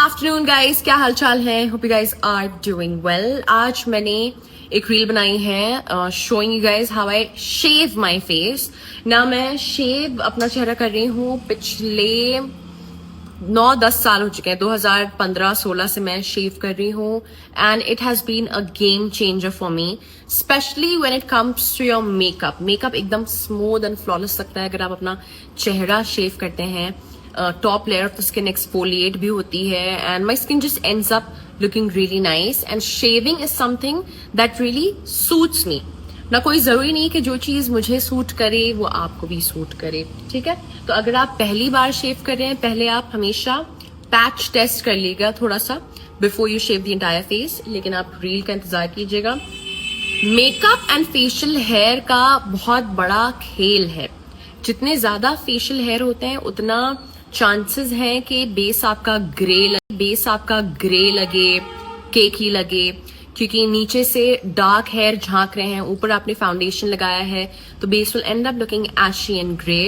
Afternoon guys, क्या हालचाल है? Hope you guys are doing well. आज मैंने एक रील बनाई है showing you guys how I shave my face. ना मैं शेव अपना चेहरा कर रही हूँ पिछले 9-10 साल हो चुके हैं। 2015-16 से मैं शेव कर रही हूँ and it has been a game changer for me, especially when it comes to your makeup. Makeup एकदम स्मूथ एंड फ्लॉलेस लगता है अगर आप अपना चेहरा शेव करते हैं। Top layer of the skin exfoliate भी होती है and my skin just ends up looking really nice. And shaving is something that really suits me. ना कोई जरूरी नहीं कि जो चीज मुझे सूट करे वो आपको भी सूट करे, ठीक है? तो अगर आप पहली बार शेव कर रहे हैं, पहले आप हमेशा पैच टेस्ट कर लीजिएगा थोड़ा सा before you shave the entire face, लेकिन आप रील का इंतजार कीजिएगा। मेकअप एंड फेशियल हेयर का बहुत बड़ा खेल है। जितने ज्यादा फेशियल हेयर होते हैं उतना चांसेस हैं कि बेस आपका ग्रे लगे, केकी लगे, क्योंकि नीचे से डार्क हेयर झांक रहे हैं, ऊपर आपने फाउंडेशन लगाया है, तो base will end up looking ashy and grey.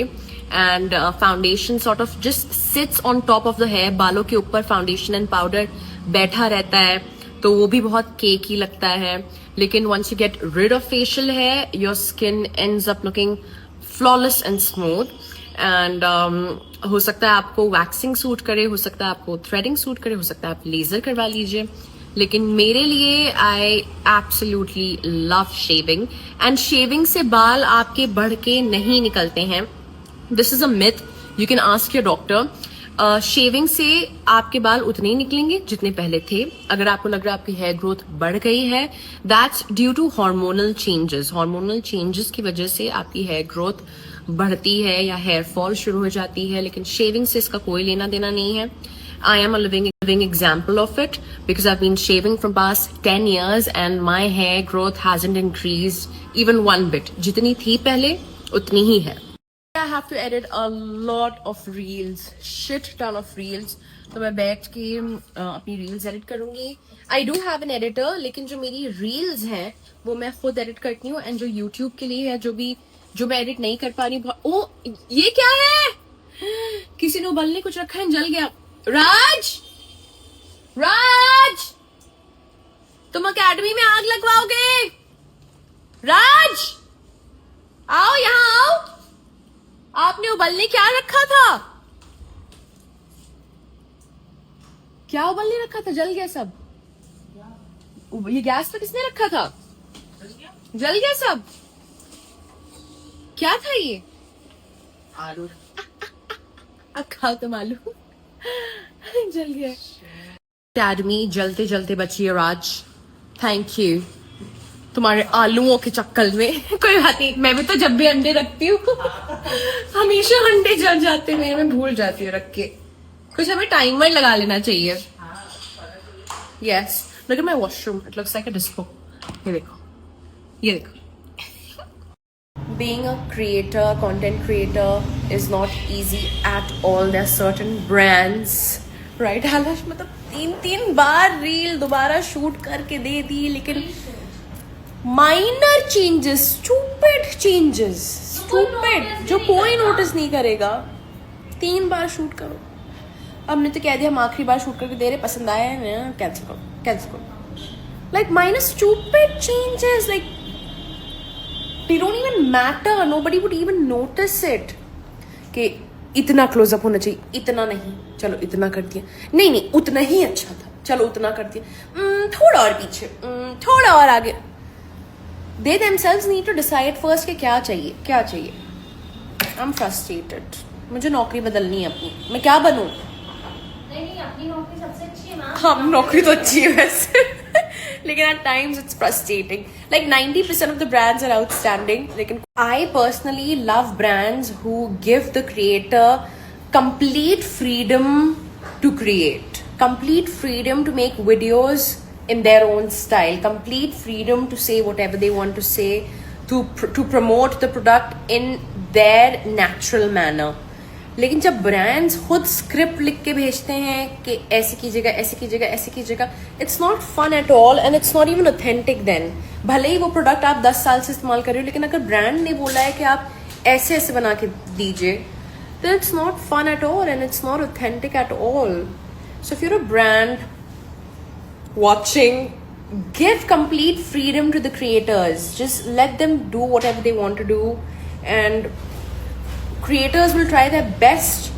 And foundation sort of just sits on top of the hair. बालों के ऊपर फाउंडेशन एंड पाउडर बैठा रहता है तो वो भी बहुत केकी लगता है। लेकिन once you get rid of facial hair, your skin ends up looking flawless and smooth. And हो सकता है आपको वैक्सिंग सूट करे, हो सकता है आपको थ्रेडिंग सूट करे, हो सकता है आप लेजर करवा लीजिए, लेकिन मेरे लिए I absolutely love shaving. And shaving से बाल आपके बढ़ के नहीं निकलते हैं। This is a myth, you can ask your doctor. Shaving से आपके बाल उतने ही निकलेंगे जितने पहले थे। अगर आपको लग रहा है आपकी हेयर ग्रोथ बढ़ गई है, that's due to hormonal changes. Hormonal changes की वजह से आपकी हेयर ग्रोथ बढ़ती है या हेयर फॉल शुरू हो जाती है, लेकिन शेविंग से इसका कोई लेना देना नहीं है। I am a living example of it because I've been shaving from past 10 years and my hair growth hasn't increased even one bit. जितनी थी पहले उतनी ही है। I have to edit a lot of reels, shit ton of reels. तो मैं बैठ के अपनी reels edit करूंगी। I do have an editor, लेकिन जो मेरी reels हैं वो मैं खुद edit करती हूँ, and जो YouTube के लिए है, जो मैं edit नहीं कर पा रही हूँ। ओ, ये क्या है? किसी ने उबलने कुछ रखा है, जल गया। राज, तुम अकेडमी में आग लगवाओगे? राज, आओ, यहाँ आओ। आपने उबलने क्या रखा था? क्या उबलने रखा था? जल गया सब। ये गैस पे किसने रखा था? जल गया सब। क्या था ये? आलू। अब खाओ तुम आलू। जल गया। अकेडमी जलते जलते बची है राज, थैंक यू तुम्हारे आलूओं के चक्कर में। कोई बात नहीं, मैं भी तो जब भी अंडे रखती हूँ हमेशा अंडे जल जाते हैं, मैं भूल जाती हूँ रख के। कुछ हमें टाइमर लगा लेना चाहिए। Yes, look at my washroom, it looks like a disco. ये देखो, ये देखो। Being a creator, content creator is not easy at all. There are certain brands, right? हालांकि मतलब 3 बार रील दोबारा शूट करके दे दी, लेकिन माइनर चेंजेस, स्टूपिड जो कोई नोटिस नहीं करेगा। 3 बार शूट करो। अब ने तो कह दिया हम आखिरी बार शूट करके दे रहे, पसंद आया है ना, कैंसिल करो। Like minor stupid changes, like they don't even matter, nobody would even notice it कि इतना क्लोजअप होना चाहिए, इतना नहीं, चलो इतना कर दिया, नहीं उतना ही अच्छा था, चलो उतना कर दिया, थोड़ा और पीछे, थोड़ा और आगे। They themselves need to decide first कि क्या चाहिए। I'm frustrated, मुझे नौकरी बदलनी है अपनी। मैं क्या बनूं? नहीं, अपनी नौकरी सबसे अच्छी है ना। हाँ, नौकरी तो अच्छी है वैसे लेकिन at times it's frustrating. Like 90% of the brands are outstanding. लेकिन I personally love brands who give the creator complete freedom to create, complete freedom to make videos in their own style, complete freedom to say whatever they want to say, to promote the product in their natural manner. लेकिन जब brands खुद script लिख के भेजते हैं कि ऐसे कीजिएगा, it's not fun at all and it's not even authentic. Then भले ही वो प्रोडक्ट आप 10 साल से इस्तेमाल कर रहे हो, लेकिन अगर ब्रांड ने बोला है कि आप ऐसे बना के दीजिए, तो it's not fun at all and it's not authentic at all. So if you're a brand watching, give complete freedom to the creators. Just let them do whatever they want to do, and creators will try their best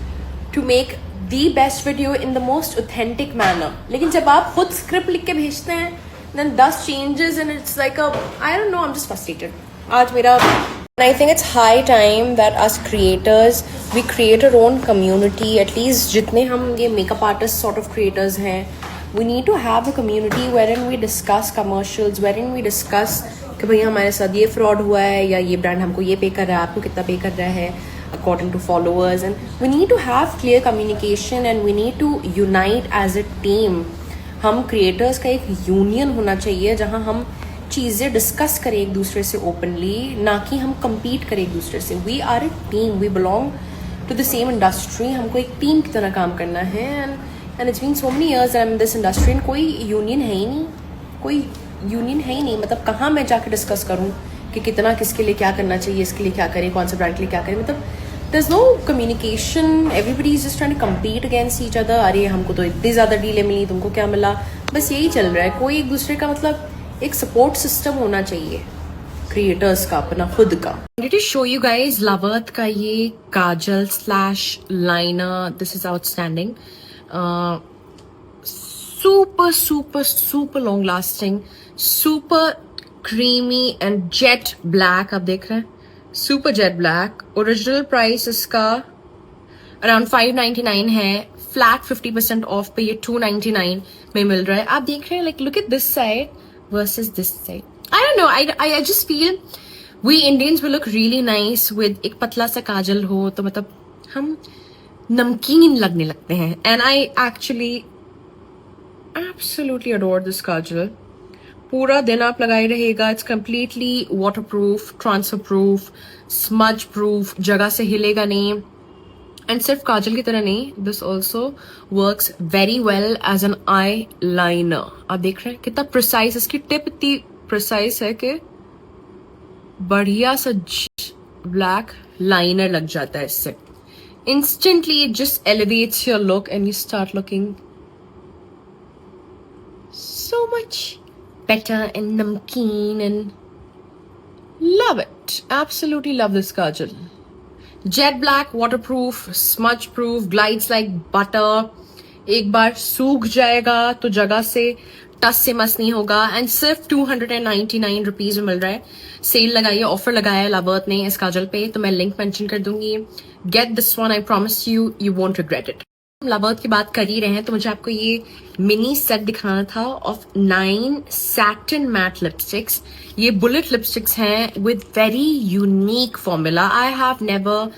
to make the best video in the most authentic manner. लेकिन जब आप खुद script लिख के भेजते हैं, then 10 changes and it's like I don't know, I'm just frustrated. आज मेरा And I think it's high time that us creators, we create our own community. At least जितने हम ये makeup artist sort of creators हैं, we need to have a community wherein we discuss commercials, wherein we discuss कि भैया हमारे साथ ये fraud हुआ है, या ये brand हमको ये pay कर रहा है, आपको कितना pay कर रहा है, according to followers. And we need to have clear communication and we need to unite as a team. हम creators का एक union होना चाहिए जहाँ हम चीज़ें डिस्कस करें एक दूसरे से ओपनली, ना कि हम compete करें एक दूसरे से. We are a team, we belong to the same industry. हमको एक टीम की तरह काम करना है. And it's been so many years I am in this industry and कोई यूनियन है ही नहीं, कोई यूनियन है ही नहीं. मतलब कहाँ मैं जाकर डिस्कस करूँ कि कितना किसके लिए क्या करना चाहिए, इसके लिए क्या करें, कौन से ब्रांड के लिए क्या करें. मतलब there's no communication, everybody is just trying to compete against each other. अरे हमको तो इतनी ज़्यादा डीलें मिली, तुमको क्या मिला, बस यही चल रहा है. कोई एक दूसरे का मतलब एक सपोर्ट सिस्टम होना चाहिए क्रिएटर्स का, अपना खुद का. To show you guys Lovearth का ये kajal slash liner. This is outstanding. Super super super long lasting, super creamy and jet black. आप देख रहे हैं, super jet black. Original price इसका अराउंड 599 है. फ्लैट 50% ऑफ पे ये 299 में मिल रहा है. आप देख रहे हैं, like look at this side versus this side. I don't know. I just feel we Indians will look really nice with एक पतला सा काजल हो, तो मतलब हम नमकीन लगने लगते हैं. And I actually absolutely adore this काजल. पूरा दिन आप लगाए रहेगा. It's completely waterproof, transfer proof, smudge proof, जगह से हिलेगा नहीं. एंड सिर्फ काजल की तरह नहीं, this also works very well as an eyeliner. आप देख रहे हैं कितना प्रिसाइज, इसकी टिप इतनी प्रिसाइज है कि बढ़िया सा ब्लैक लाइनर लग जाता है इससे. Instantly it just elevates your look and you start looking so much better and namkeen and love it. Absolutely love this kajal. Jet black, waterproof, smudge proof, glides like butter. एक बार सूख जाएगा तो जगह से टस से मस नहीं होगा. एंड सिर्फ 299 रुपीज में मिल रहा है. सेल लगाई है, ऑफर लगाया है लवर्थ ने इस काजल पे, तो मैं लिंक मेंशन कर दूंगी. Get this one, I promise you, you won't regret it. Lovearth की बात कर ही रहे हैं तो मुझे आपको ये मिनी सेट दिखाना था ऑफ 9 सैटिन मैट लिपस्टिक्स. ये बुलेट लिपस्टिक्स हैं with very unique formula. I have never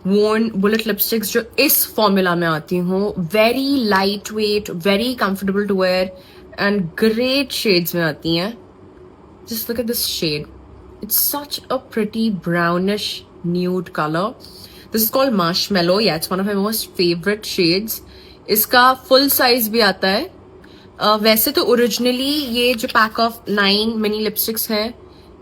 worn bullet lipsticks जो इस फॉर्मूला में आती हूँ. Very lightweight, very comfortable to wear and great shades में आती हैं. Just look at this shade, it's such a pretty brownish nude colour. This is called Marshmallow. Yeah, it's one of my most favorite shades. इसका full size भी आता है. वैसे तो originally ये जो पैक ऑफ 9 मिनी लिपस्टिक्स है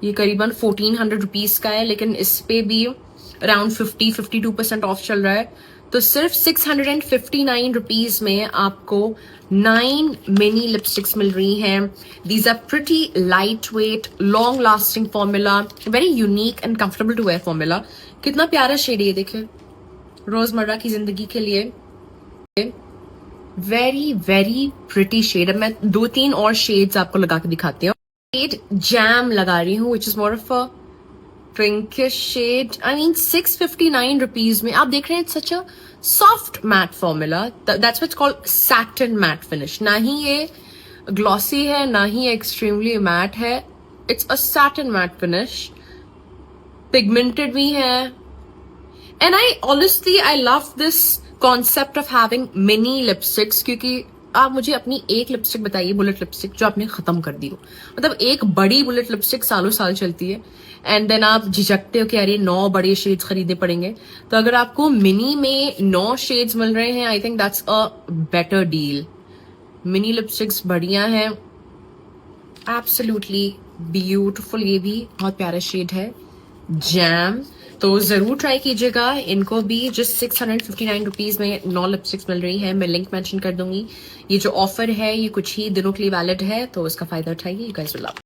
ये करीबन 1400 रुपीज का है, लेकिन इस पे भी अराउंड 52% ऑफ चल रहा है. तो सिर्फ 659 रुपीज में आपको 9 मिनी लिपस्टिक्स मिल रही हैं. These are pretty lightweight, long lasting formula, very unique and comfortable to wear formula. कितना प्यारा शेड है ये देखें, रोजमर्रा की जिंदगी के लिए वेरी वेरी प्रिटी शेड. अब मैं 2-3 और शेड्स आपको लगा के दिखाती हूँ. शेड जैम लगा रही हूँ which is more of a pinkish shade. I mean 659 rupees में आप देख रहे हैं. It's such a soft matte formula. That's what's called satin matte finish. ना ही ये ग्लॉसी है, ना ही एक्सट्रीमली मैट है. It's a satin matte finish. Pigmented भी है. And I honestly I love this concept of having mini lipsticks, क्योंकि आप मुझे अपनी एक लिपस्टिक बताइए, बुलेट लिपस्टिक, जो आपने खत्म कर दी हो. मतलब एक बड़ी बुलेट लिपस्टिक सालों साल चलती है एंड देन आप झिझकते हो कि अरे 9 बड़े शेड्स खरीदने पड़ेंगे. तो अगर आपको मिनी में 9 शेड्स मिल रहे हैं, I think that's a better deal. Mini lipsticks बढ़िया है, एब्सोल्युटली ब्यूटिफुल. ये भी बहुत प्यारा शेड है, जैम. तो जरूर ट्राई कीजिएगा। इनको भी जस्ट 659 रुपीज में 9 लिपस्टिक्स मिल रही है। मैं लिंक मेंशन कर दूंगी। ये जो ऑफर है ये कुछ ही दिनों के लिए वैलिड है, तो इसका फायदा उठाइए। You guys will love.